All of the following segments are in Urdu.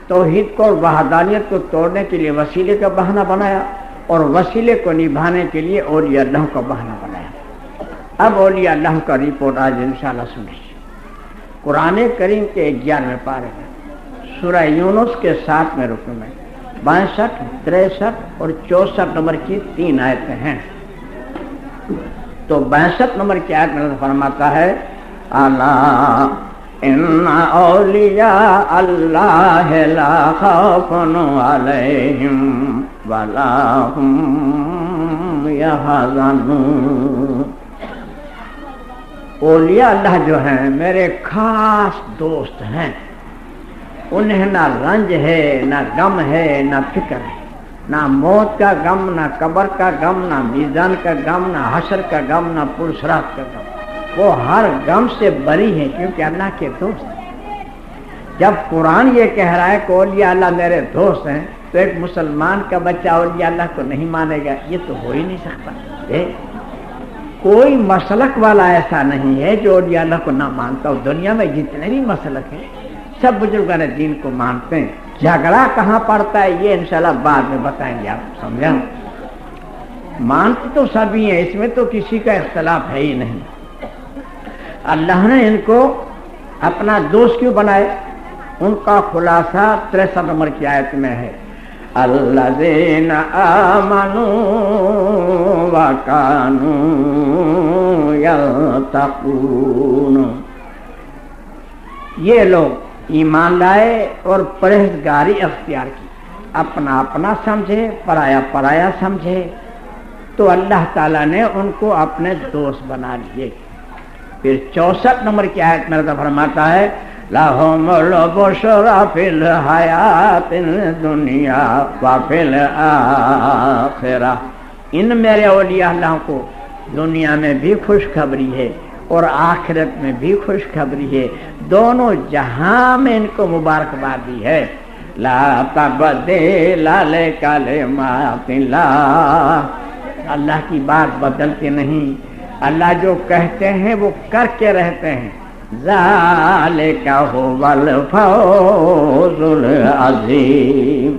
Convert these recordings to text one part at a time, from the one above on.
توحید کو اور وحدانیت کو توڑنے کے لیے وسیلے کا بہانہ بنایا اور وسیلے کو نبھانے کے لیے اولیاء اللہ کا بہانہ بنایا۔ اب اولیاء اللہ کا رپورٹ آج انشاءاللہ سنیے۔ قرآن کریم کے 11ویں پارے میں سورہ یونس کے 7ویں رکوع میں 62، 63 اور 64 نمبر کی 3 آیتیں ہیں۔ تو 62 نمبر کی آیت میں فرماتا ہے الا ان اولیاء اللہ لا خوف علیہم ولا هم یحزنون۔ اولیاء اللہ جو ہیں میرے خاص دوست ہیں، انہیں نہ رنج ہے، نہ غم ہے، نہ فکر ہے، نہ موت کا غم، نہ قبر کا غم، نہ میزان کا غم، نہ حشر کا غم، نہ پرصراط کا غم۔ وہ ہر غم سے بری ہیں کیونکہ اللہ کے دوست ہیں۔ جب قرآن یہ کہہ رہا ہے کہ اولیاء اللہ میرے دوست ہیں تو ایک مسلمان کا بچہ اولیاء اللہ کو نہیں مانے گا؟ یہ تو ہو ہی نہیں سکتا۔ کوئی مسلک والا ایسا نہیں ہے جو اولیاء اللہ کو نہ مانتا ہو۔ دنیا میں جتنے بھی مسلک ہیں سب بزرگان دین کو مانتے ہیں۔ جھگڑا کہاں پڑتا ہے یہ انشاءاللہ بعد میں بتائیں گے، آپ سمجھا؟ مانتے تو سبھی ہیں، اس میں تو کسی کا اختلاف ہے ہی نہیں۔ اللہ نے ان کو اپنا دوست کیوں بنائے؟ ان کا خلاصہ 63 نمبر کی آیت میں ہے الذین آمنوا وکانوا یتقون۔ یہ لوگ ایمان لائے اور پرہیزگاری اختیار کی، اپنا اپنا سمجھے، پرایا پرایا سمجھے، تو اللہ تعالیٰ نے ان کو اپنے دوست بنا لیے۔ پھر 64 نمبر کی آیت میں فرماتا ہے لَهُمُ الْبُشْرَى فِي الْحَيَاةِ الدُّنْيَا وَفِي الْآخِرَةِ۔ ان میرے اولیاء اللہ کو دنیا میں بھی خوشخبری ہے اور آخرت میں بھی خوشخبری ہے، دونوں جہاں میں ان کو مبارکبادی ہے۔ لا تبدیل لکلمات اللہ، اللہ کی بات بدلتے نہیں، اللہ جو کہتے ہیں وہ کر کے رہتے ہیں۔ ذالک هو الفوز العظیم،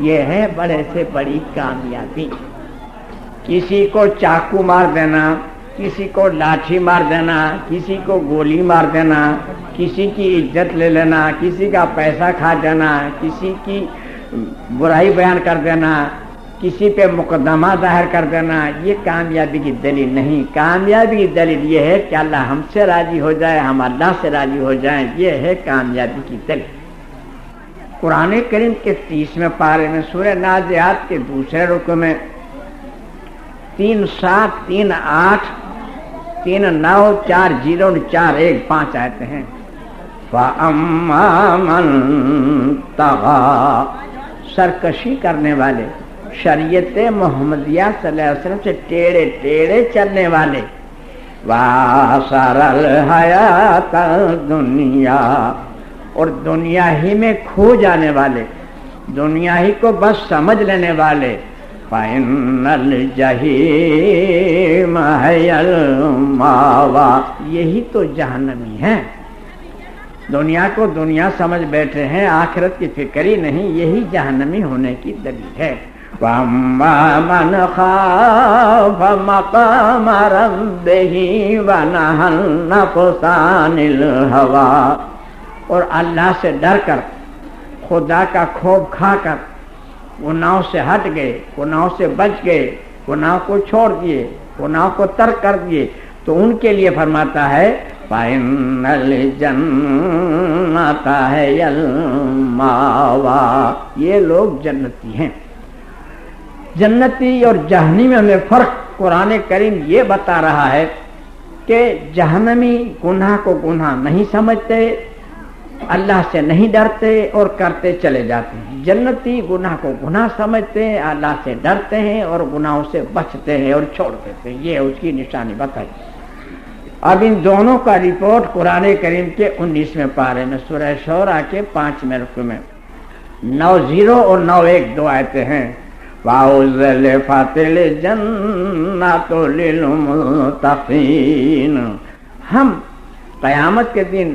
یہ ہے بڑے سے بڑی کامیابی۔ کسی کو چاقو مار دینا، کسی کو لاٹھی مار دینا، کسی کو گولی مار دینا، کسی کی عزت لے لینا، کسی کا پیسہ کھا جانا، کسی کی برائی بیان کر دینا، کسی پہ مقدمہ ظاہر کر دینا، یہ کامیابی کی دلیل نہیں۔ کامیابی کی دلیل یہ ہے کہ اللہ ہم سے راضی ہو جائے، ہم اللہ سے راضی ہو جائیں، یہ ہے کامیابی کی دلیل۔ قرآن کریم کے 30ویں پارے میں سورہ نازعات کے 2 رکوع میں 3:7، 3:8، 3:9، 4:0، 4:1، 5 آیتیں ہیں۔ فَأَمَّا مَن طَغَىٰ، سرکشی کرنے والے، شریعت محمدیہ صلی اللہ علیہ وسلم سے ٹیڑے ٹیڑے چلنے والے، وَآثَرَ الْحَيَاةَ الدُّنْيَا، اور دنیا ہی میں کھو جانے والے، دنیا ہی کو بس سمجھ لینے والے، فَإِنَّ الْجَحِيمَ هِيَ الْمَأْوَىٰ، یہی تو جہنمی ہیں۔ دنیا کو دنیا سمجھ بیٹھے ہیں، آخرت کی فکر ہی نہیں، یہی جہنمی ہونے کی دلیل ہے۔ وَأَمَّا مَنْ خَافَ مَقَامَ رَبِّهِ وَنَهَى النَّفْسَ عَنِ الْهَوَىٰ، اور اللہ سے ڈر کر، خدا کا خوف کھا کر گناہوں سے ہٹ گئے، گناہوں سے بچ گئے، گناہوں کو چھوڑ دیے، گناہوں کو ترک کر دیے، تو ان کے لیے فرماتا ہے فَإِنَّ الْجَنَّةَ هِيَ الْمَأْوَىٰ، یہ لوگ جنتی ہیں۔ جنتی اور جہنمی میں فرق قرآن کریم یہ بتا رہا ہے کہ جہنمی گناہ کو گناہ نہیں سمجھتے، اللہ سے نہیں ڈرتے اور کرتے چلے جاتے ہیں۔ جنتی گناہ کو گناہ سمجھتے ہیں، اللہ سے ڈرتے ہیں اور گناہوں سے بچتے ہیں اور چھوڑ دیتے ہیں، یہ اس کی نشانی بتائی۔ اب ان دونوں کا رپورٹ قرآن کریم کے 19ویں پارے میں سورہ شعراء کے 5ویں رکوع میں 9:0 اور 9:1 2 آیتیں ہیں۔ وَأُزْلِفَتِ الْجَنَّةُ لِلْمُتَّقِينَ، ہم قیامت کے دن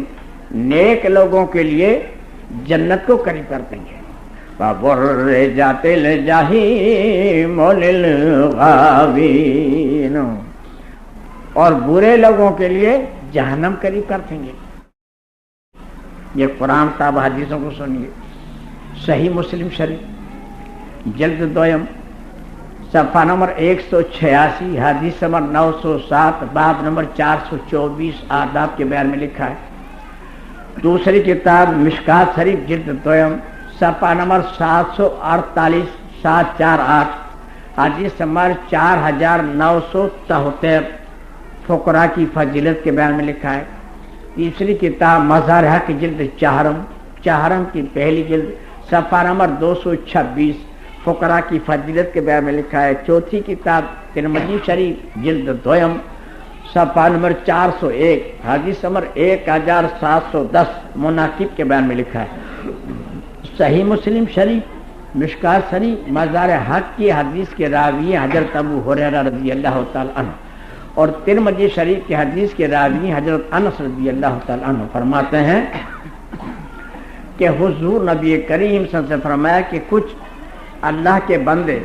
نیک لوگوں کے لیے جنت کو قریب کر دیں گے. وَبُرِّزَتِ الْجَحِیمُ لِلْغَاوِینَ، اور برے لوگوں کے لیے جہنم قریب کر دیں گے. یہ قرآن صاحب حدیثوں کو سنیے. صحیح مسلم شریف جلد دویم صفحہ نمبر 186 حدیث نمبر 907 باب نمبر 424 آداب کے بیان میں لکھا ہے. دوسری کتاب مشکات شریف جلد دویم صفحہ نمبر 748 748 حدیث نمبر 4973 فقراء کی فضیلت کے بیان میں لکھا ہے. تیسری کتاب مظہر حق جلد چہارم کی پہلی جلد صفحہ نمبر 226 فقراء کی فضیلت کے بیان میں لکھا ہے. چوتھی کتاب ترمذی شریف جلد دویم صفحہ نمبر 401 حدیث نمبر 1710 مناقب کے بیان میں لکھا ہے. صحیح مسلم شریف مشکات شریف مظہر حق کی حدیث کے راوی حضرت ابو ہریرہ رضی اللہ تعالی عنہ اور ترمذی شریف کی حدیث کے راوی حضرت انس رضی اللہ تعالی عنہ فرماتے ہیں کہ حضور نبی کریم صلی اللہ علیہ وسلم سے فرمایا کہ کچھ اللہ کے بندے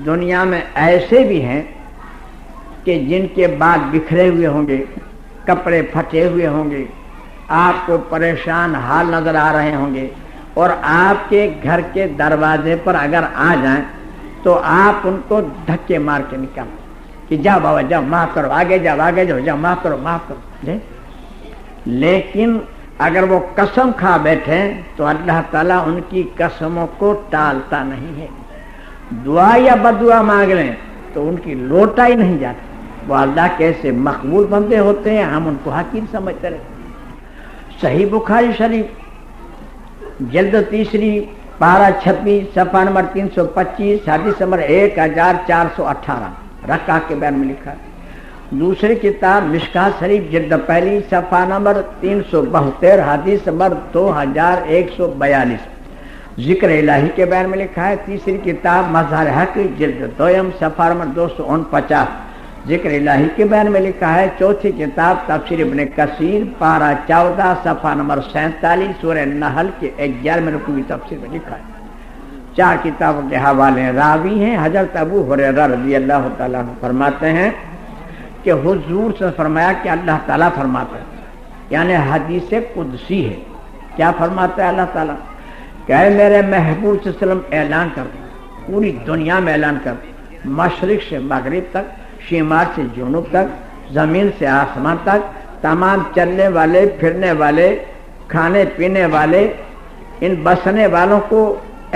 دنیا میں ایسے بھی ہیں کہ جن کے بال بکھرے ہوئے ہوں گے، کپڑے پھٹے ہوئے ہوں گے، آپ کو پریشان حال نظر آ رہے ہوں گے، اور آپ کے گھر کے دروازے پر اگر آ جائیں تو آپ ان کو دھکے مار کے نکال کہ جاؤ بابا جاؤ معاف کرو، آگے جاؤ جاؤ معاف کرو. لیکن اگر وہ قسم کھا بیٹھیں تو اللہ تعالیٰ ان کی قسموں کو ٹالتا نہیں ہے. دعا یا بدعا مانگ لیں تو ان کی لوٹا ہی نہیں جاتی. وہ اللہ کیسے مقبول بندے ہوتے ہیں، ہم ان کو حقیر سمجھتے رہتے. صحیح بخاری شریف جلد تیسری پارہ 26 صفحہ نمبر 325 حدیث نمبر 1418 رکعہ کے بیان میں لکھا ہے. دوسری کتاب مشکات شریف جلد پہلی صفحہ نمبر 372 حدیث نمبر 2142 ذکر الہی کے بیان میں لکھا ہے. تیسری کتاب مظہر حق جلد دویم صفحہ نمبر 249 ذکر الہی کے بیان میں لکھا ہے. چوتھی کتاب تفسیر ابن کثیر پارہ 14 صفحہ نمبر 47 سورہ نحل کے 11 رکوع کی تفسیر میں لکھا ہے. چار کتابوں کے حوالے راوی ہیں حضرت ابو ہریرہ رضی اللہ تعالیٰ عنہ فرماتے ہیں کہ حضور سے فرمایا کہ اللہ تعالیٰ فرماتا ہے، یعنی حدیث قدسی ہے. کیا فرماتا ہے اللہ تعالیٰ کہ اے میرے محبوب صلی اللہ علیہ وسلم اعلان کر دو، پوری دنیا میں اعلان کر دو، مشرق سے مغرب تک، شمال سے جنوب تک، زمین سے آسمان تک، تمام چلنے والے پھرنے والے کھانے پینے والے ان بسنے والوں کو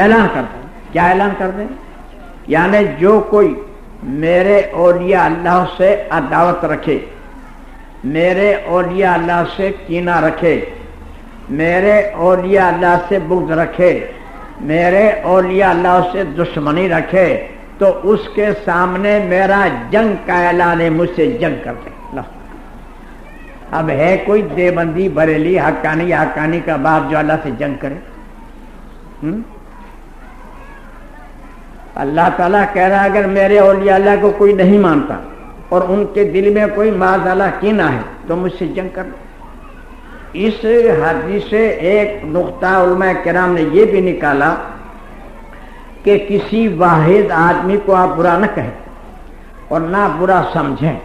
اعلان کر دیں. کیا اعلان کر دیں؟ یعنی جو کوئی میرے اولیاء اللہ سے عداوت رکھے، میرے اولیاء اللہ سے کینہ رکھے، میرے اولیاء اللہ سے بغض رکھے، میرے اولیاء اللہ سے دشمنی رکھے تو اس کے سامنے میرا جنگ کا اعلان ہے، مجھ سے جنگ کر دیں. اب ہے کوئی دیوبندی بریلی حقانی کا باپ جو اللہ سے جنگ کرے؟ اللہ تعالیٰ کہہ رہا ہے اگر میرے اولیاء اللہ کو کوئی نہیں مانتا اور ان کے دل میں کوئی معاذ اللہ کینہ ہے تو مجھ سے جنگ کر. اس حدیث سے ایک نقطہ علماء کرام نے یہ بھی نکالا کہ کسی واحد آدمی کو آپ برا نہ کہیں اور نہ برا سمجھیں.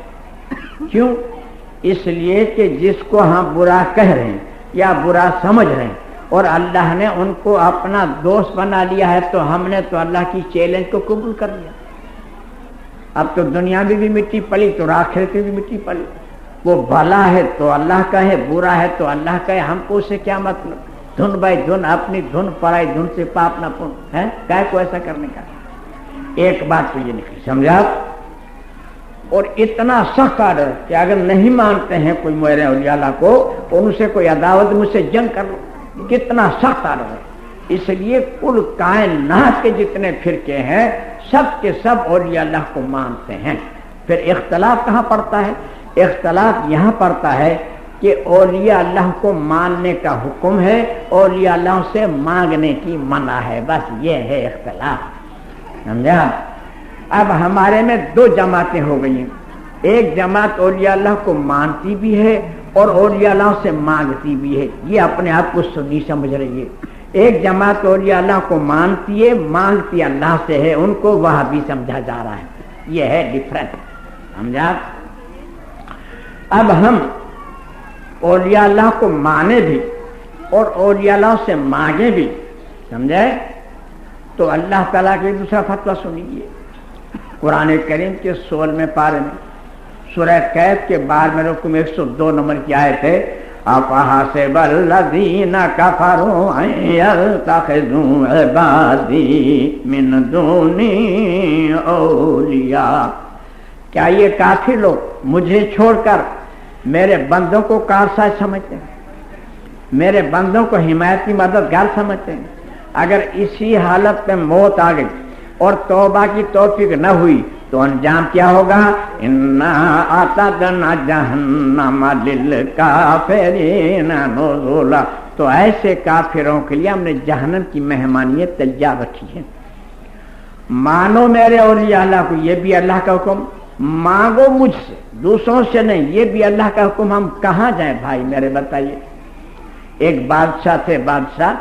کیوں؟ اس لیے کہ جس کو ہم برا کہہ رہے ہیں یا برا سمجھ رہے ہیں اور اللہ نے ان کو اپنا دوست بنا لیا ہے تو ہم نے تو اللہ کی چیلنج کو قبول کر لیا. اب تو دنیا میں بھی مٹی پلی تو آخرت میں بھی مٹی پلی. وہ بھلا ہے تو اللہ کا ہے، برا ہے تو اللہ کا ہے. ہم کو اس سے کیا مطلب؟ دھن بائی دھن، اپنی دھن پرائی دھن سے پاپ نہ پن ہے. کیا کو ایسا کرنے کا؟ ایک بات تو یہ نکلی، سمجھا؟ اور اتنا سخت آرڈر کہ اگر نہیں مانتے ہیں کوئی میرے اولیاء اللہ کو اور ان سے کوئی عداوت، مجھ سے جنگ کر لو. کتنا سخت آرڈر ہے. اس لیے کل کائنات کے جتنے فرقے ہیں سب کے سب اولیاء اللہ کو مانتے ہیں. پھر اختلاف کہاں پڑتا ہے؟ اختلاف یہاں پڑتا ہے کہ اولیاء اللہ کو ماننے کا حکم ہے، اولیاء اللہ سے مانگنے کی منع ہے. بس یہ ہے اختلاف، سمجھا؟ اب ہمارے میں دو جماعتیں ہو گئی ہیں. ایک جماعت اولیاء اللہ کو مانتی بھی ہے اور اولیاء اللہ سے مانگتی بھی ہے، یہ اپنے آپ کو سنی سمجھ رہی ہے. ایک جماعت اولیاء اللہ کو مانتی ہے، مانگتی اللہ سے ہے، ان کو وہ بھی سمجھا جا رہا ہے. یہ ہے ڈفرنٹ. سمجھا؟ اب ہم اولیاء اللہ کو مانے بھی اور اولیاء اللہ سے مانگے بھی، سمجھے؟ تو اللہ تعالیٰ کے دوسرا فتویٰ سنیے. قرآن کریم کے 16ویں پارے میں سورہ کہف کے 12 رکوع میں 102 نمبر کی آیت ہے، أَفَحَسِبَ الَّذِينَ كَفَرُوا أَن يَتَّخِذُوا عِبَادِي مِن دُونِي أَوْلِيَاءَ. کیا یہ کافر لوگ مجھے چھوڑ کر میرے بندوں کو کارساز سمجھتے ہیں، میرے بندوں کو حمایتی مددگار سمجھتے ہیں؟ اگر اسی حالت میں موت آ گئی اور توبہ کی توفیق نہ ہوئی تو انجام کیا ہوگا؟ اِنَّا أَعْتَدْنَا جَهَنَّمَ لِلْكَافِرِينَ نُزُلًا. تو ایسے کافروں کے لیے ہم نے جہنم کی مہمانیت تیار رکھی ہے. مانو میرے اولیاء اللہ کو، یہ بھی اللہ کا حکم. مانگو مجھ سے، دوسروں سے نہیں، یہ بھی اللہ کا حکم. ہم کہاں جائیں بھائی میرے بتائیے؟ ایک بادشاہ تھے، بادشاہ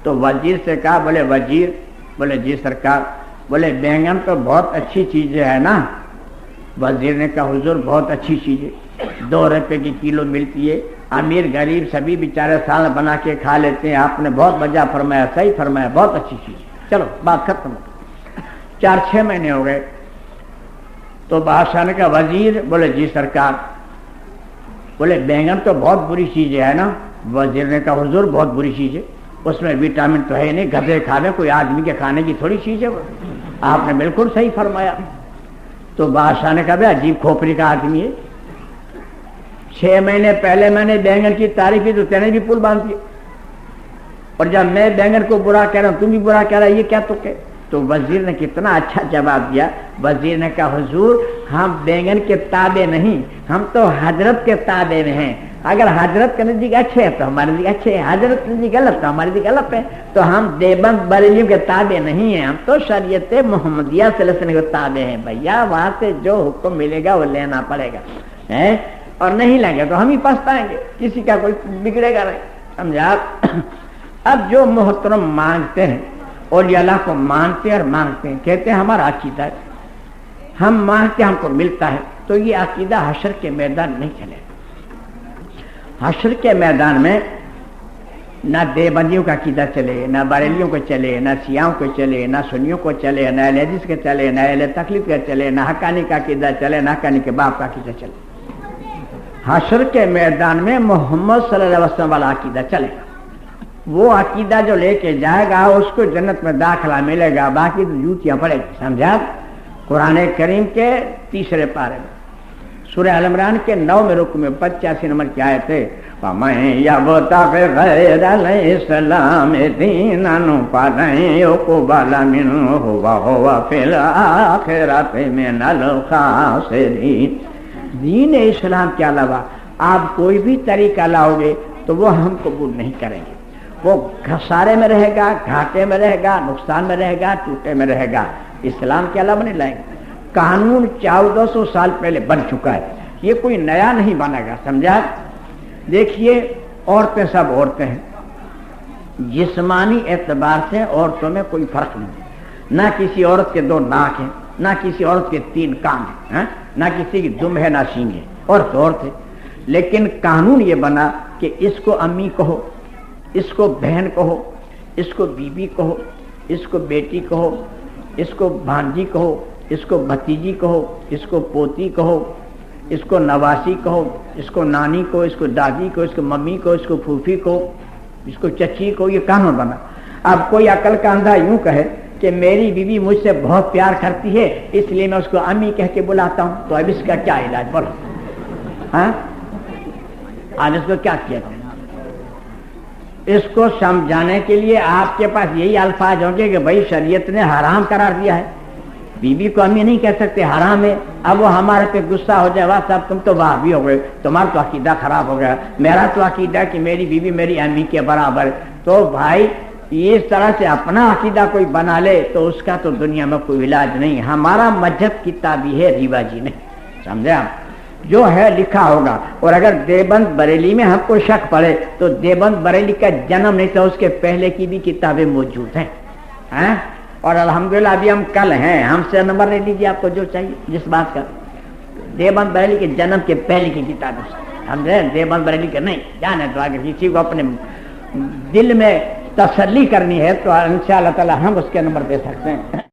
تو وزیر سے کہا، بولے وزیر، بولے جی سرکار. بولے بینگن تو بہت اچھی چیز ہے نا. وزیر نے کہا حضور بہت اچھی چیز ہے، 2 روپے کی کلو ملتی ہے، امیر غریب سبھی بیچارے سال بنا کے کھا لیتے ہیں. آپ نے بہت وجہ فرمایا، صحیح فرمایا، بہت اچھی چیز. چلو بات ختم. 4-6 مہینے ہو گئے تو بادشاہ نے کہا وزیر. بولے جی سرکار. بولے بینگن تو بہت بری چیز ہے نا. وزیر نے کہا حضور بہت بری چیز ہے، اس میں وٹامن تو ہے نہیں، گدھے کھا لیں، کوئی آدمی کے کھانے کی تھوڑی چیز ہے. آپ نے بالکل صحیح فرمایا. تو بادشاہ نے کہا بھائی عجیب کھوپڑی کا آدمی ہے. 6 مہینے پہلے میں نے بینگن کی تعریف کی تو تینے بھی پل باندھ دیے، اور جب میں بینگن کو برا کہہ رہا ہوں تم بھی برا کہہ رہا ہے، یہ کیا تو کہ؟ تو وزیر نے کتنا اچھا جواب دیا. وزیر نے کہا حضور ہم بینگن کے تابع نہیں، ہم تو حضرت کے تابع میں ہیں. اگر حضرت کے نزدیک اچھے ہیں تو ہمارے نزدیک اچھے ہیں، حضرت کے نزدیک غلط تو ہمارے نزدیک غلط ہے. تو ہم دیوبند بریلیوں کے تابع نہیں ہیں، ہم تو شریعت محمدیہ صلی اللہ علیہ وسلم کے تابع ہیں. بھیا وہاں سے جو حکم ملے گا وہ لینا پڑے گا، اور نہیں لیں گے تو ہم ہی پچھتائیں گے، کسی کا کوئی بگڑے گا نہیں. سمجھا؟ اب جو محترم مانگتے ہیں، اولیاء اللہ کو مانتے اور مانگتے ہیں، کہتے ہیں ہمارا عقیدہ ہے، ہم مانگتے ہم کو ملتا ہے. تو یہ عقیدہ حشر کے میدان نہیں چلے. حشر کے میدان میں نہ دیوبندیوں کا عقیدہ چلے، نہ بریلیوں کو چلے، نہ سیاحوں کو چلے، نہ سنیوں کو چلے، نہ اہل حدیث کے چلے، نہ اہل تقلید کا چلے، نہ حقانی کا عقیدہ چلے، نہ حقانی کے باپ کا عقیدہ چلے. حشر کے میدان میں محمد صلی اللہ علیہ وسلم والا عقیدہ چلے گا. وہ عقیدہ جو لے کے جائے گا اس کو جنت میں داخلہ ملے گا، باقی تو جوتیاں پڑے گی. سمجھا؟ قرآن کریم کے 3 پارے میں سورہ ال عمران کے 9 رکوع میں 85 نمبر کی آیت ہے، فَمَن يَبْتَغِ غَيْرَ الْإِسْلَامِ دِينًا فَلَن يُقْبَلَ مِنْهُ وَهُوَ فِي الْآخِرَةِ مِنَ الْخَاسِرِينَ. دین اسلام کے علاوہ آپ کوئی بھی طریقہ لاؤ گے تو وہ ہم قبول نہیں کریں گے. وہ خسارے میں رہے گا، گھاٹے میں رہے گا، نقصان میں رہے گا، ٹوٹے میں رہے گا. اسلام کے علاوہ نہیں لائیں گے. قانون 1400 سال پہلے بن چکا ہے، یہ کوئی نیا نہیں بنے گا. سمجھا؟ دیکھیے عورتیں سب عورتیں ہیں، جسمانی اعتبار سے عورتوں میں کوئی فرق نہیں. نہ کسی عورت کے 2 ناک ہیں، نہ کسی عورت کے 3 کان ہیں، نہ کسی کی دم ہے، نہ سینگ ہے. عورت ہے. لیکن قانون یہ بنا کہ اس کو امی کہو، اس کو بہن کہو، اس کو بیوی کہو، اس کو بیٹی کہو، اس کو بھانجی کہو، اس کو بھتیجی کہو، اس کو پوتی کہو، اس کو نواسی کہو، اس کو نانی کو، اس کو دادی کو، اس کو ممی کو، اس کو پھوپھی کو، اس کو چچی کو. یہ قانون بنا. اب کوئی عقل کا اندھا یوں کہے کہ میری بیوی مجھ سے بہت پیار کرتی ہے اس لیے میں اس کو امی کہہ کے بلاتا ہوں، تو اب اس کا کیا علاج بولو؟ ہاں آج اس کو کیا کیا جائے؟ اس کو سمجھانے کے لیے آپ کے پاس یہی الفاظ ہوں گے کہ بھائی شریعت نے حرام قرار دیا ہے، بیوی کو امی نہیں کہہ سکتے، حرام ہے. اب وہ ہمارے پہ غصہ ہو جائے، واہ صاحب تم تو وہابی ہو گئے، تمہارا تو عقیدہ خراب ہو گیا، میرا تو عقیدہ کہ میری بیوی میری امی کے برابر. تو بھائی اس طرح سے اپنا عقیدہ کوئی بنا لے تو اس کا تو دنیا میں کوئی علاج نہیں. ہمارا مذہب کتابی ہے، رواجی نہیں. سمجھے آپ؟ جو ہے لکھا ہوگا. اور اگر دیوبند بریلی میں ہم کو شک پڑے تو دیوبند بریلی کا جنم نہیں تھا، اس کے پہلے کی بھی کتابیں موجود ہیں. اور الحمدللہ ابھی ہم کل ہیں، ہم سے نمبر لے لیجیے آپ کو جو چاہیے جس بات کا. دیوبند بریلی کے جنم کے پہلے کی کتابیں ہم دیوبند بریلی کے نہیں جانے تو آگے کسی کو اپنے دل میں تسلی کرنی ہے تو انشاءاللہ تعالی ہم اس کے نمبر دے سکتے ہیں.